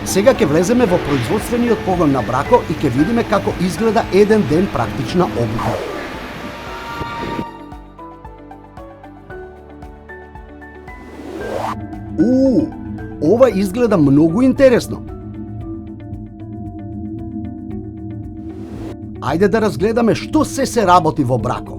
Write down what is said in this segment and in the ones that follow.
Сега ќе влеземе во производствениот погон на Брако и ќе видиме како изгледа еден ден практична обука. Ова изгледа многу интересно. Ајде да разгледаме што се работи во Брако.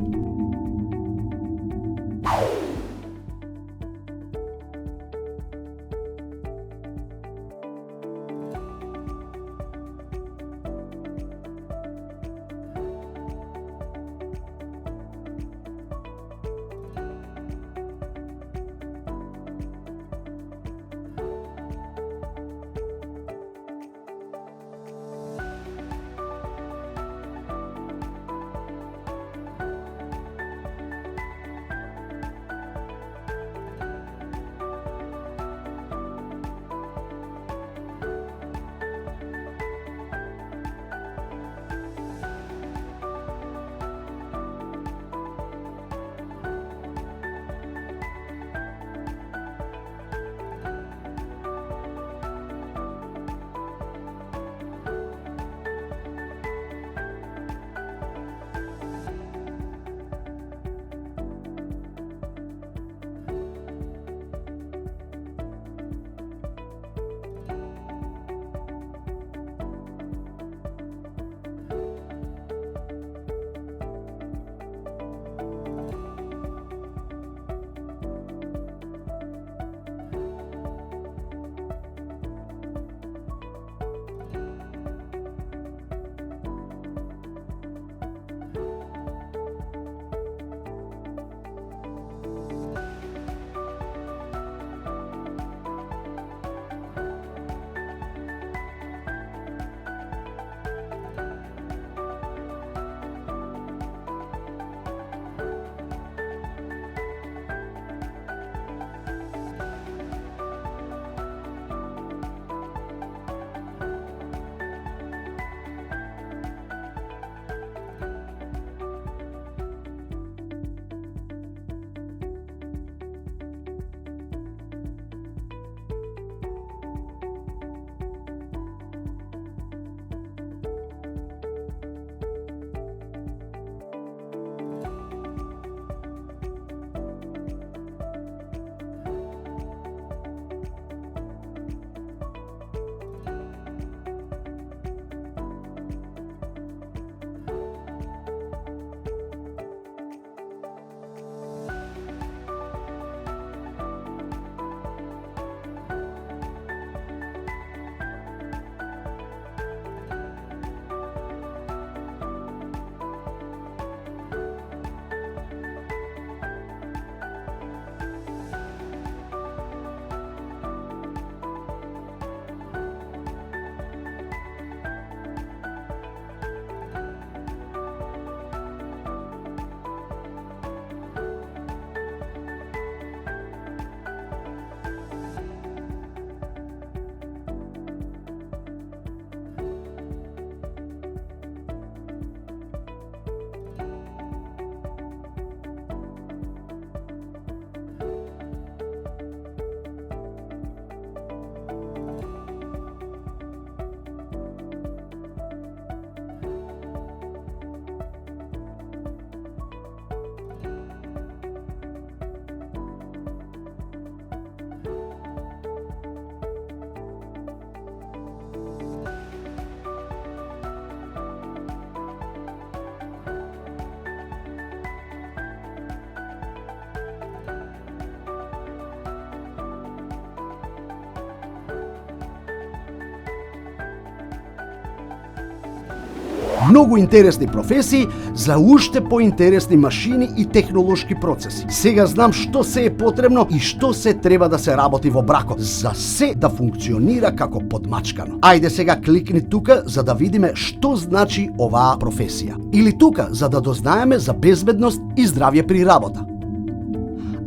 Многу интересни професии за уште поинтересни машини и технолошки процеси. Сега знам што се е потребно и што се треба да се работи во Брако, за се да функционира како подмачкано. Ајде сега кликни тука за да видиме што значи оваа професија. Или тука за да дознаеме за безбедност и здравје при работа.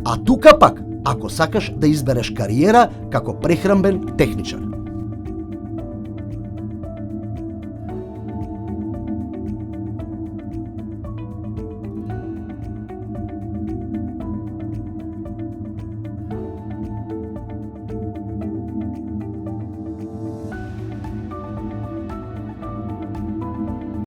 А тука пак, ако сакаш да избереш кариера како прехранбен техничар.